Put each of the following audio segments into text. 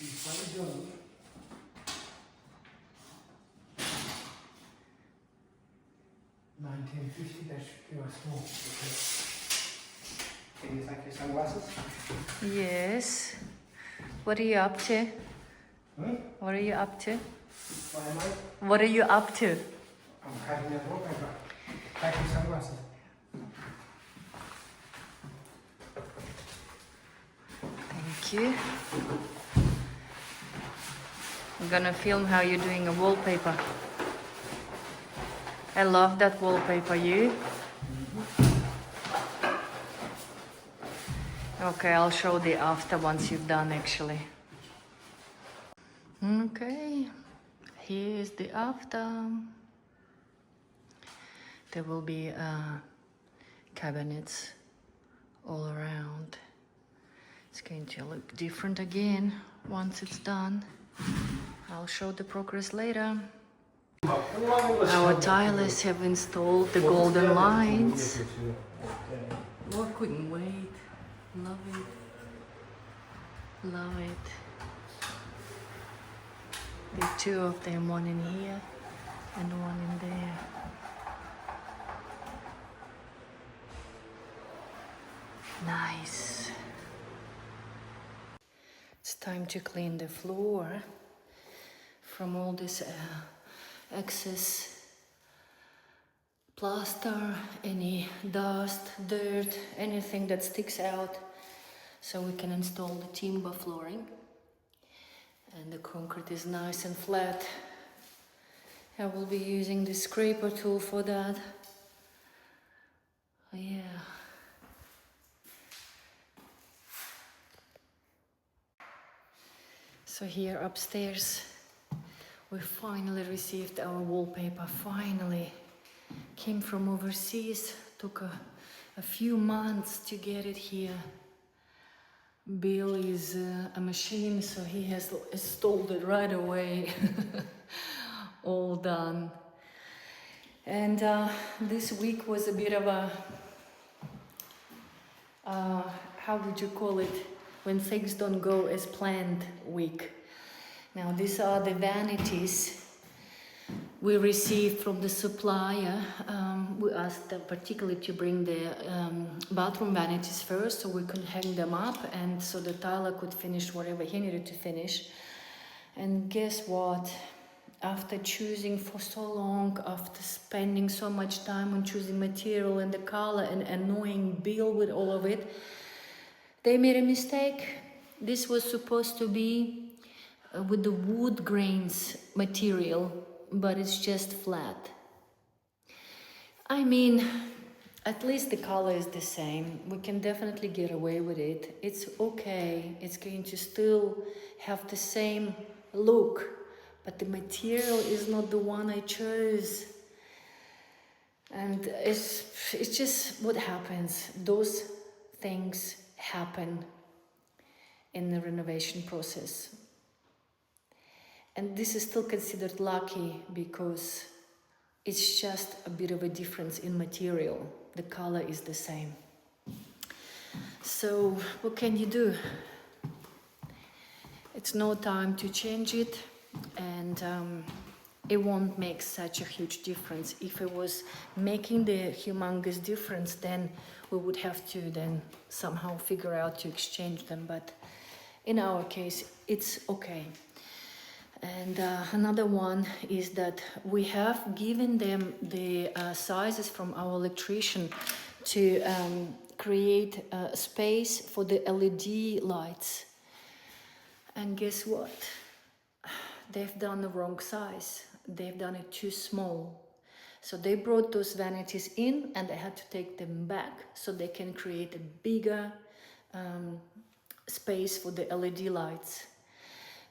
$19.50, that should give us more. Can you take your sunglasses? Yes. What are you up to? What are you up to? Why am I? What are you up to? I'm cutting out wallpaper. Take your sunglasses. Thank you. I'm gonna film how you're doing a wallpaper. I love that wallpaper, you? Okay, I'll show the after once you've done actually. Okay, here's the after. There will be cabinets all around. It's going to look different again once it's done. I'll show the progress later. Our tilers have installed the golden lines. Oh, I couldn't wait. Love it. Love it. There are two of them, one in here and one in there. Nice. It's time to clean the floor from all this excess plaster, any dust, dirt, anything that sticks out, so we can install the timber flooring. And the concrete is nice and flat. I will be using the scraper tool for that. Yeah. So here upstairs, we finally received our wallpaper, finally. Came from overseas, took a few months to get it here. Bill is a machine, so he has installed it right away. All done. And this week was a bit of a, how would you call it, when things don't go as planned week. Now these are the vanities we received from the supplier. We asked them particularly to bring the bathroom vanities first so we could hang them up and so the tiler could finish whatever he needed to finish. And guess what? After choosing for so long, after spending so much time on choosing material and the color and annoying Bill with all of it, they made a mistake. This was supposed to be with the wood grains material, but it's just flat. I mean, at least the color is the same. We can definitely get away with it. It's okay. It's going to still have the same look, but the material is not the one I chose. And it's just what happens. Those things happen in the renovation process. And this is still considered lucky because it's just a bit of a difference in material. The color is the same. So what can you do? It's no time to change it, and it won't make such a huge difference. If it was making the humongous difference, then we would have to then somehow figure out to exchange them. But in our case, it's okay. And another one is that we have given them the sizes from our electrician to create a space for the LED lights. And guess what? They've done the wrong size. They've done it too small. So they brought those vanities in and they had to take them back so they can create a bigger space for the LED lights.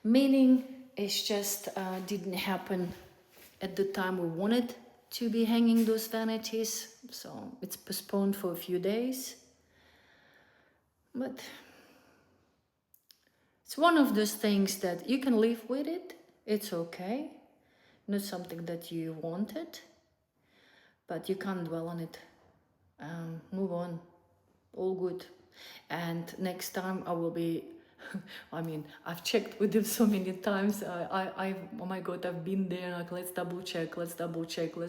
Meaning, it's just didn't happen at the time we wanted to be hanging those vanities, so it's postponed for a few days. But it's one of those things that you can live with it. It's okay. Not something that you wanted, but you can't dwell on it. Move on. All good. And next time I will be I mean, I've checked with them so many times. Oh my God, I've been there. Like, let's double check, let's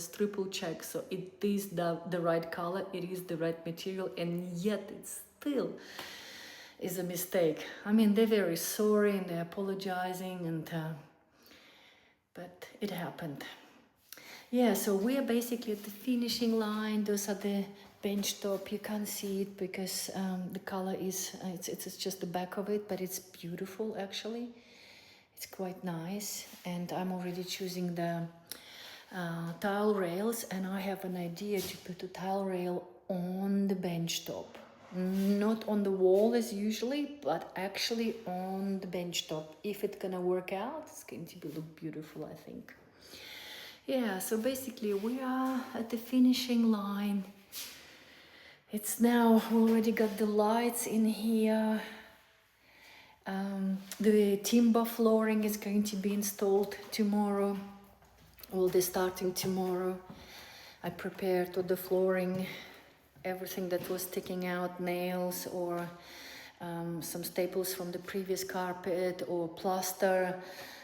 triple check. So it is the right color, it is the right material, and yet it still is a mistake. I mean, they're very sorry and they're apologizing, and but it happened. Yeah, so we are basically at the finishing line. Those are the bench top. You can't see it because the color is, it's just the back of it, but it's beautiful actually. It's quite nice. And I'm already choosing the tile rails, and I have an idea to put a tile rail on the bench top. Not on the wall as usually, but actually on the bench top. If it's gonna work out, it's going to look beautiful, I think. Yeah, so basically we are at the finishing line. It's now already got the lights in here. The timber flooring is going to be installed tomorrow. Will be starting tomorrow. I prepared all the flooring, everything that was sticking out, nails or some staples from the previous carpet or plaster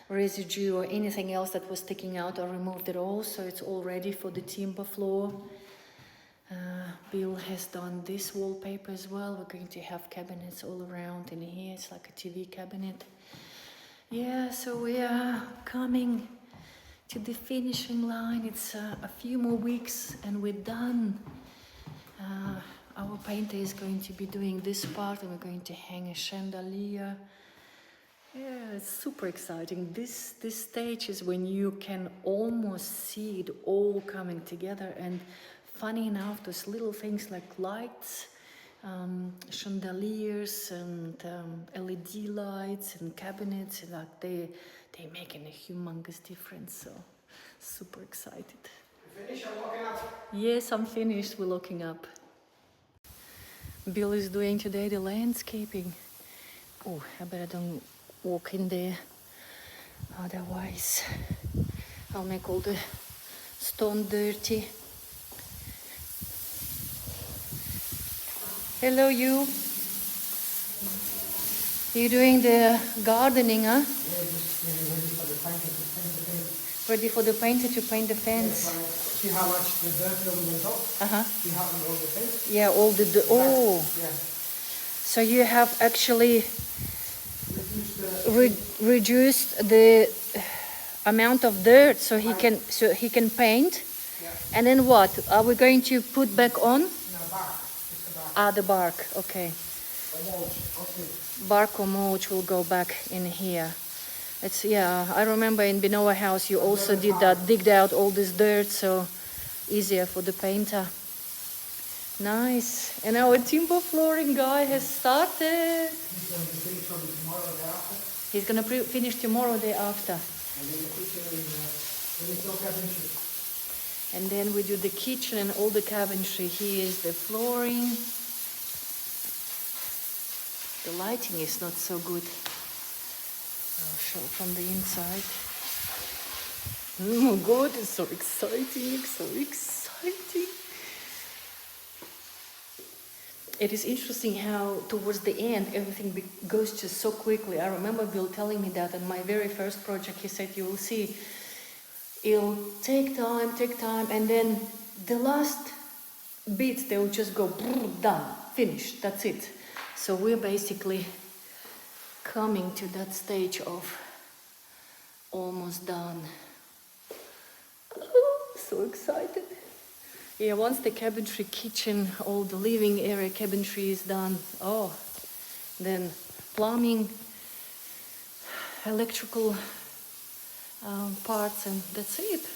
residue or anything else that was sticking out. I removed it all, so it's all ready for the timber floor. Bill has done this wallpaper as well. We're going to have cabinets all around in here. It's like a TV cabinet. Yeah, so we are coming to the finishing line. It's a few more weeks and we're done. Our painter is going to be doing this part, and we're going to hang a chandelier. Yeah, it's super exciting. This stage is when you can almost see it all coming together. And funny enough, those little things like lights, chandeliers and LED lights and cabinets, like they're making a humongous difference. So super excited. You finished? I'm locking up. Yes, I'm finished. We're locking up. Bill is doing today the landscaping. Oh, I better don't walk in there, otherwise I'll make all the stone dirty. Hello, you. You doing the gardening, huh? Yeah, just ready for the painter to paint the fence. Ready for the painter to paint the fence. Yeah, see how much the dirt will be on top? See how all the fence? Yeah, all the oh. Yeah. So you have actually reduced the amount of dirt, so he can paint. Yeah. And then what? Are we going to put back on? No, bark. It's the bark. Ah, the bark. Okay. The mulch. Okay. Bark or mulch will go back in here. It's, yeah, I remember in Benoa house you also did that, digged out all this dirt, so easier for the painter. Nice. And our timber flooring guy has started. He's going to finish probably tomorrow or the after. He's gonna finish tomorrow, day after. And then the kitchen is no cabinetry. And then we do the kitchen and all the cabinetry. Here is the flooring. The lighting is not so good. I'll show from the inside. Oh my God, it's so exciting, so exciting. It is interesting how towards the end everything goes just so quickly. I remember Bill telling me that on my very first project. He said, you will see, it'll take time, and then the last bits, they will just go done, finished, that's it. So we're basically coming to that stage of almost done. Oh, so excited. Yeah, once the cabinetry kitchen, all the living area cabinetry is done, oh, then plumbing, electrical parts, and that's it.